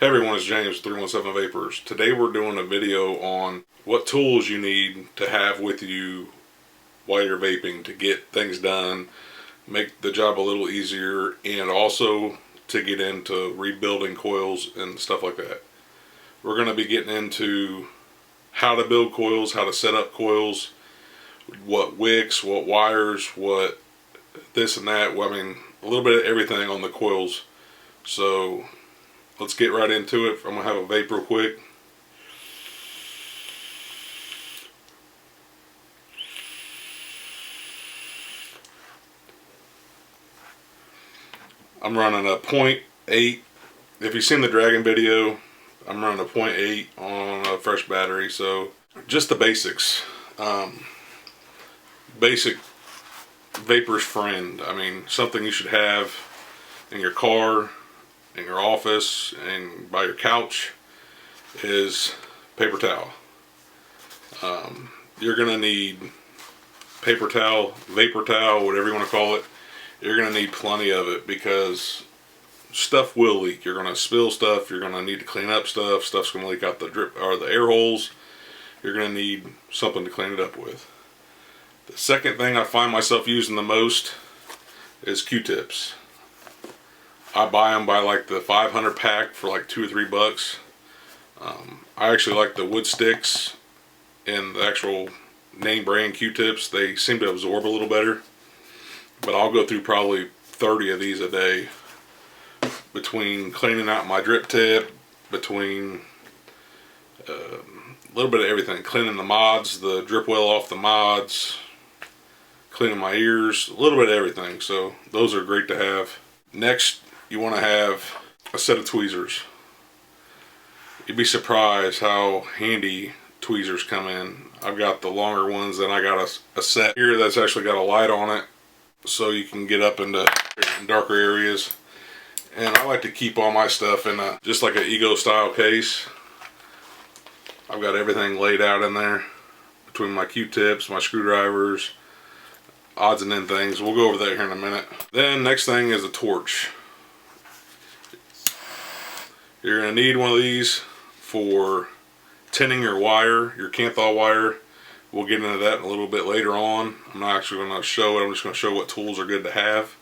Hey everyone, it's James, 317 Vapors. Today we're doing a video on what tools you need to have with you while you're vaping to get things done, make the job a little easier, and also to get into rebuilding coils and stuff like that. We're going to be getting into how to build coils, how to set up coils, what wicks, what wires, what this and that. Well, I mean, a little bit of everything on the coils. So let's get right into it. I'm going to have a vape real quick. I'm running a 0.8. If you've seen the Dragon video, I'm running a 0.8 on a fresh battery. So just the basics. Basic vapor's friend. I mean, something you should have in your car, in your office, and by your couch is paper towel. You're gonna need paper towel, vapor towel, whatever you want to call it. You're gonna need plenty of it because stuff will leak. You're gonna spill stuff. You're gonna need to clean up stuff. Stuff's gonna leak out the drip or the air holes. You're gonna need something to clean it up with. The second thing I find myself using the most is Q-tips. I buy them by like the 500 pack for like $2 or $3. I actually like the wood sticks and the actual name brand Q-tips. They seem to absorb a little better, but I'll go through probably 30 of these a day between cleaning out my drip tip, between a little bit of everything, cleaning the mods, the drip well off the mods, cleaning my ears, a little bit of everything. So those are great to have. Next, you want to have a set of tweezers. You'd be surprised how handy tweezers come in. I've got the longer ones, and I got a set here that's actually got a light on it so you can get up into darker areas. And I like to keep all my stuff in just like an Ego style case. I've got everything laid out in there between my Q-tips, my screwdrivers, odds and end things. We'll go over that here in a minute. Then next thing is a torch. You're going to need one of these for tinning your wire, your Kanthal wire. We'll get into that a little bit later on. I'm not actually going to show it. I'm just going to show what tools are good to have.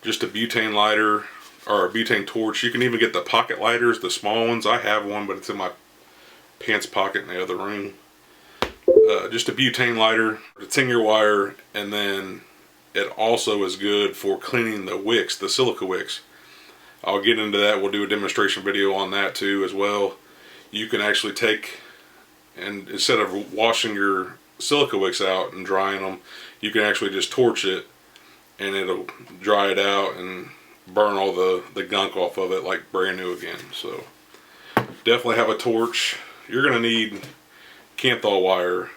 Just a butane lighter or a butane torch. You can even get the pocket lighters, the small ones. I have one, but it's in my pants pocket in the other room. Just a butane lighter to tin your wire, and then it also is good for cleaning the wicks, the silica wicks. I'll get into that. We'll do a demonstration video on that too as well. You can actually take, and instead of washing your silica wicks out and drying them, you can actually just torch it and it'll dry it out and burn all the gunk off of it like brand new again. So definitely have a torch. You're going to need Kanthal wire.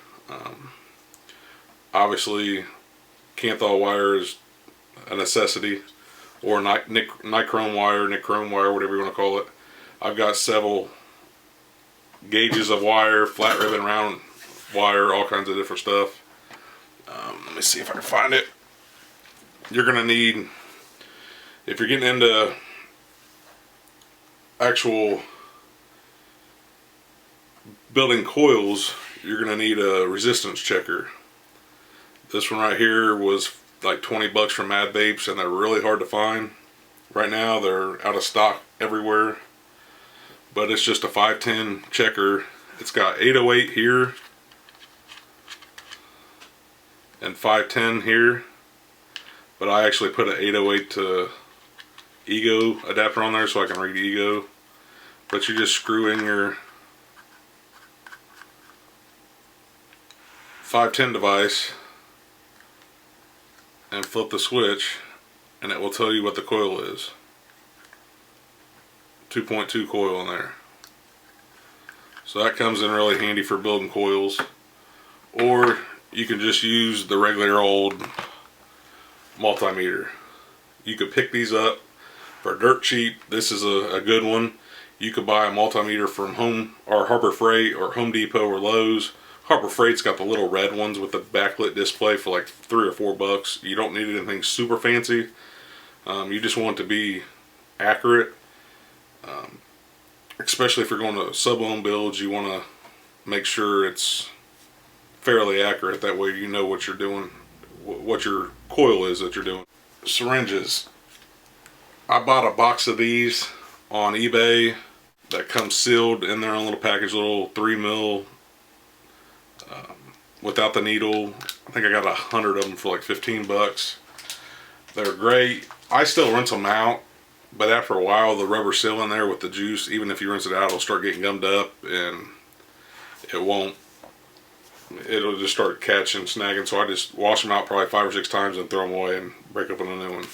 Obviously Kanthal wire is a necessity, or nichrome wire, whatever you want to call it. I've got several gauges of wire, flat ribbon, round wire, all kinds of different stuff. Let me see if I can find it. You're going to need, if you're getting into actual building coils, you're going to need a resistance checker. This one right here was like 20 bucks from Mad Vapes, and they're really hard to find. Right now they're out of stock everywhere, but it's just a 510 checker. It's got 808 here and 510 here, but I actually put an 808 to Ego adapter on there so I can read Ego. But you just screw in your 510 device and flip the switch, and it will tell you what the coil is. 2.2 coil in there. So that comes in really handy for building coils. Or you can just use the regular old multimeter. You could pick these up for dirt cheap. This is a good one. You could buy a multimeter from Harbor Freight or Home Depot or Lowe's. Harbor Freight's got the little red ones with the backlit display for like $3 or $4. You don't need anything super fancy. You just want it to be accurate. especially if you're going to sub-ohm builds, you want to make sure it's fairly accurate. That way you know what you're doing, what your coil is that you're doing. Syringes. I bought a box of these on eBay that comes sealed in their own little package, little 3 mil without the needle. I think I got 100 of them for like 15 bucks. They're great. I still rinse them out, but after a while the rubber's still in there with the juice. Even if you rinse it out, it'll start getting gummed up and it'll just start catching, snagging. So I just wash them out probably 5 or 6 times and throw them away and break open a new one.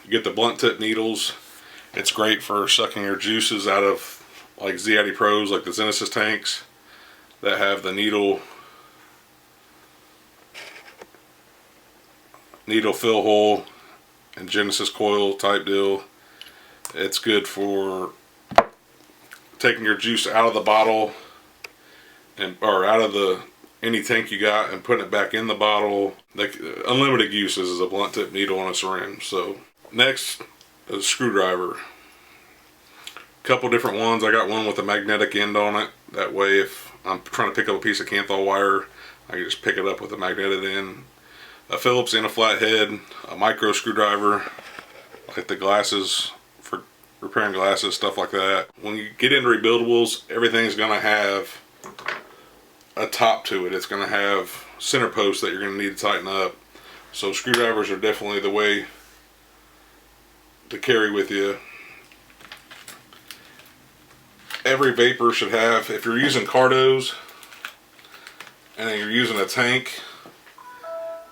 You get the blunt tip needles. It's great for sucking your juices out of like Z-ID Pros, like the Genesis tanks that have the needle fill hole and Genesis coil type deal. It's good for taking your juice out of the bottle or out of any tank you got and putting it back in the bottle. Like unlimited uses as a blunt tip needle on a syringe. So next, a screwdriver. Couple different ones. I got one with a magnetic end on it. That way if I'm trying to pick up a piece of Kanthal wire, I can just pick it up with a magnetic end. A Phillips and a flathead, a micro screwdriver, like the glasses for repairing glasses, stuff like that. When you get into rebuildables, everything's gonna have a top to it. It's gonna have center posts that you're gonna need to tighten up. So screwdrivers are definitely the way to carry with you. Every vapor should have, if you're using cardos and you're using a tank,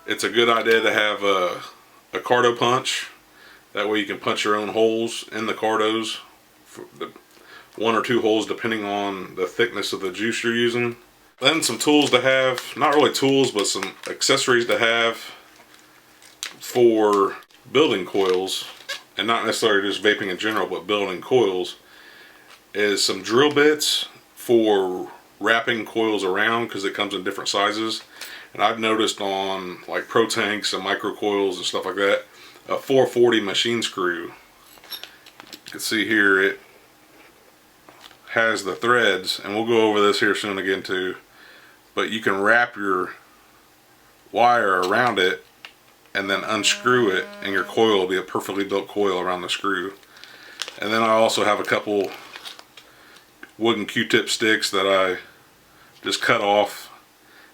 it's a good idea to have a cardo punch. That way you can punch your own holes in the cardos, for the 1 or 2 holes depending on the thickness of the juice you're using. Then some tools to have, not really tools, but some accessories to have for building coils, and not necessarily just vaping in general, but building coils, is some drill bits for wrapping coils around, because it comes in different sizes. And I've noticed on like pro tanks and micro coils and stuff like that, a 440 machine screw, you can see here it has the threads, and we'll go over this here soon again too, but you can wrap your wire around it and then unscrew it, and your coil will be a perfectly built coil around the screw. And then I also have a couple wooden Q-tip sticks that I just cut off,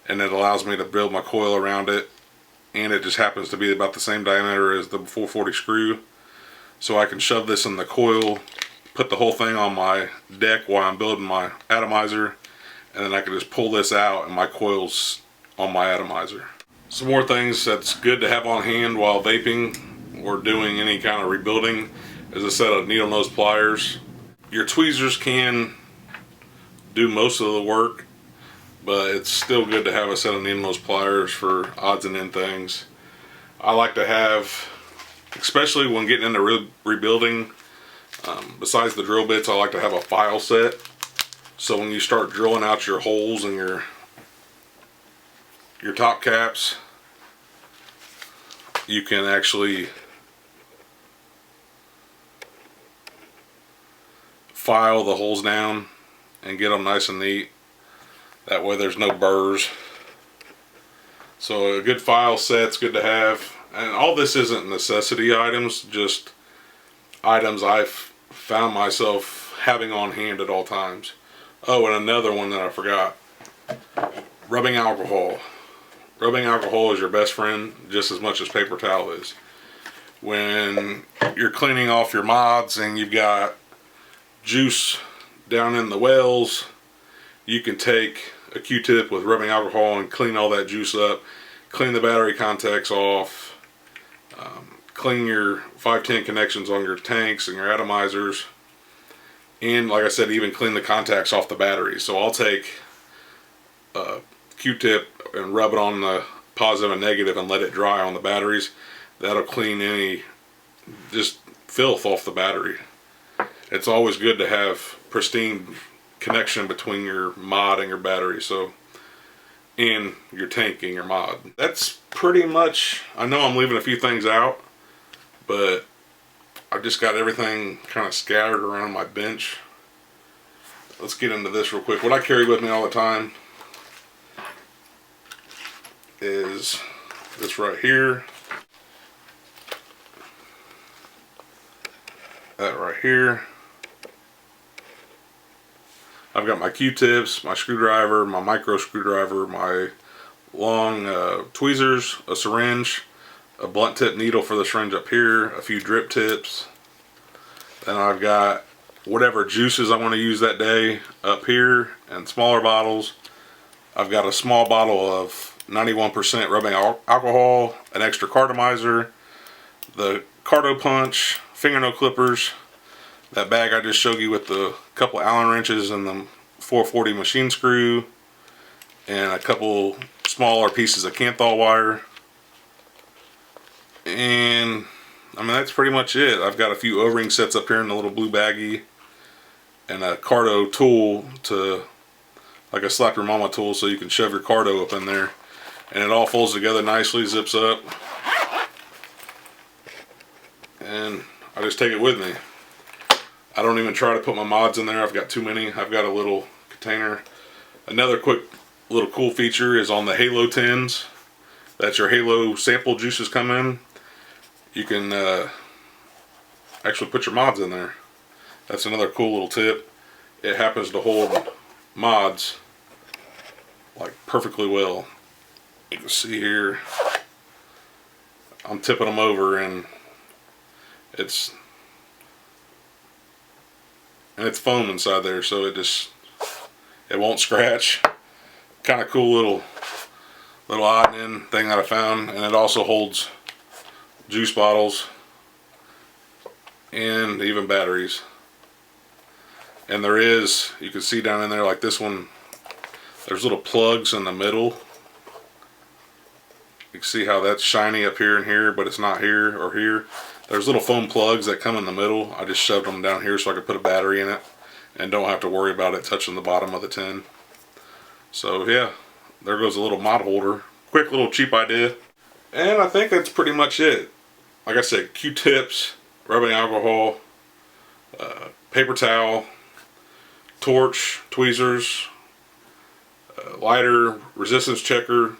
and it allows me to build my coil around it, and it just happens to be about the same diameter as the 440 screw. So I can shove this in the coil, put the whole thing on my deck while I'm building my atomizer, and then I can just pull this out and my coil's on my atomizer. Some more things that's good to have on hand while vaping or doing any kind of rebuilding is a set of needle nose pliers. Your tweezers can do most of the work, but it's still good to have a set of needle nose pliers for odds and end things. I like to have, especially when getting into rebuilding, besides the drill bits, I like to have a file set. So when you start drilling out your holes and your top caps, you can actually file the holes down and get them nice and neat. That way there's no burrs. So a good file set's good to have. And all this isn't necessity items, just items I've found myself having on hand at all times. Oh, and another one that I forgot. Rubbing alcohol. Rubbing alcohol is your best friend just as much as paper towel is. When you're cleaning off your mods and you've got juice down in the wells, you can take a Q-tip with rubbing alcohol and clean all that juice up, clean the battery contacts off, clean your 510 connections on your tanks and your atomizers, and like I said, even clean the contacts off the battery. So I'll take a Q-tip and rub it on the positive and negative and let it dry on the batteries. That'll clean any just filth off the battery. It's always good to have pristine connection between your mod and your battery, so, and your tank and your mod. That's pretty much, I know I'm leaving a few things out, but I've just got everything kind of scattered around my bench. Let's get into this real quick. What I carry with me all the time is this right here, that right here. I've got my Q-tips, my screwdriver, my micro screwdriver, my long tweezers, a syringe, a blunt tip needle for the syringe up here, a few drip tips. Then I've got whatever juices I want to use that day up here, and smaller bottles. I've got a small bottle of 91% rubbing alcohol, an extra cartomizer, the carto punch, fingernail clippers, that bag I just showed you with the couple Allen wrenches and the 440 machine screw, and a couple smaller pieces of Kanthal wire. And I mean, that's pretty much it. I've got a few O-ring sets up here in the little blue baggie, and a carto tool, to like a slap your mama tool, so you can shove your carto up in there, and it all folds together nicely, zips up, and I just take it with me. I don't even try to put my mods in there. I've got too many. I've got a little container. Another quick little cool feature is on the Halo tins that your Halo sample juices come in. You can actually put your mods in there. That's another cool little tip. It happens to hold mods like perfectly well. You can see here, I'm tipping them over, and it's foam inside there, so it won't scratch. Kind of cool little odd end thing that I found. And it also holds juice bottles and even batteries. And there is, you can see down in there, like this one, there's little plugs in the middle. You can see how that's shiny up here and here, but it's not here or here. There's little foam plugs that come in the middle. I just shoved them down here so I could put a battery in it and don't have to worry about it touching the bottom of the tin. So yeah, there goes a little mod holder. Quick little cheap idea. And I think that's pretty much it. Like I said, Q-tips, rubbing alcohol, paper towel, torch, tweezers, lighter, resistance checker.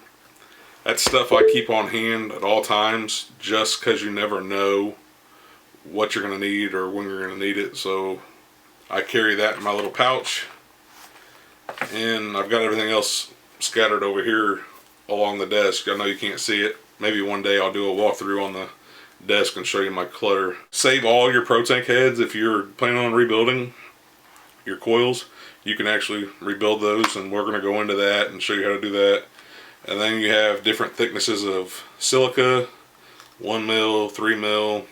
That's stuff I keep on hand at all times, just because you never know what you're going to need or when you're going to need it. So I carry that in my little pouch, and I've got everything else scattered over here along the desk. I know you can't see it. Maybe one day I'll do a walkthrough on the desk and show you my clutter. Save all your pro tank heads. If you're planning on rebuilding your coils, you can actually rebuild those, and we're going to go into that and show you how to do that. And then you have different thicknesses of silica, 1 mil, 3 mil.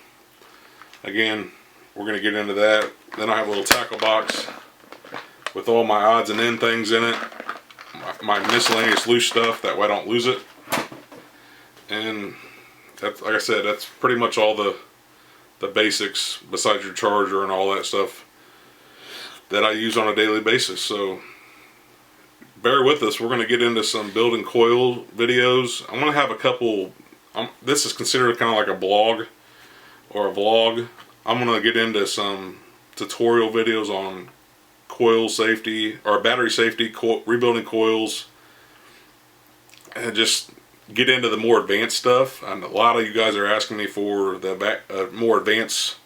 Again, we're going to get into that. Then I have a little tackle box with all my odds and end things in it, my miscellaneous loose stuff, that way I don't lose it. And that's, like I said, that's pretty much all the basics, besides your charger and all that stuff, that I use on a daily basis. So bear with us. We're going to get into some building coil videos. I'm going to have a couple, this is considered kind of like a blog or a vlog. I'm going to get into some tutorial videos on coil safety or battery safety, rebuilding coils, and just get into the more advanced stuff. And a lot of you guys are asking me for the more advanced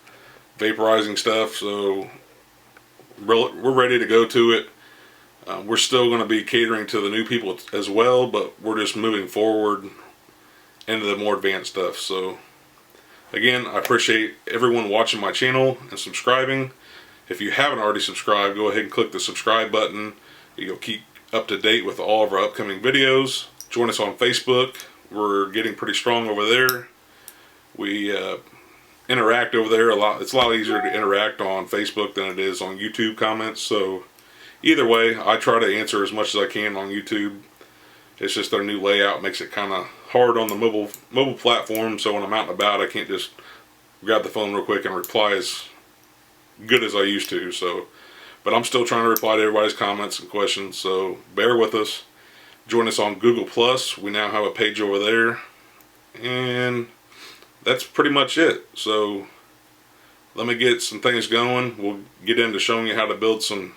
vaporizing stuff, so we're ready to go to it. We're still going to be catering to the new people as well, but we're just moving forward into the more advanced stuff. So again, I appreciate everyone watching my channel and subscribing. If you haven't already subscribed, go ahead and click the subscribe button. You'll keep up to date with all of our upcoming videos. Join us on Facebook. We're getting pretty strong over there. We interact over there a lot. It's a lot easier to interact on Facebook than it is on YouTube comments. So either way, I try to answer as much as I can on YouTube. It's just their new layout makes it kind of hard on the mobile platform. So when I'm out and about, I can't just grab the phone real quick and reply as good as I used to. So, but I'm still trying to reply to everybody's comments and questions. So bear with us. Join us on Google Plus. We now have a page over there, and that's pretty much it. So let me get some things going. We'll get into showing you how to build some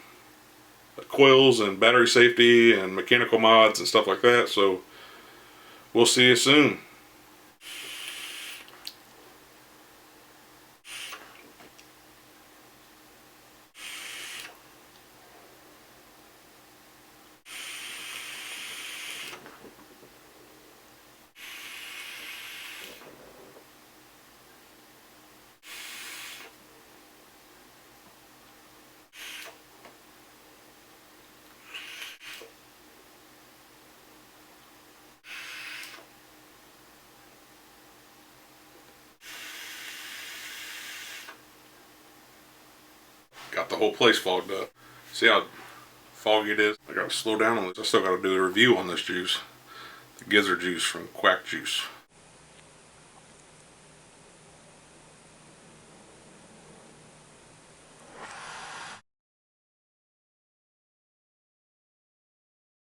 coils and battery safety and mechanical mods and stuff like that. So we'll see you soon. Got the whole place fogged up. See how foggy it is? I gotta slow down on this. I still gotta do a review on this juice. The gizzard juice from Quack Juice.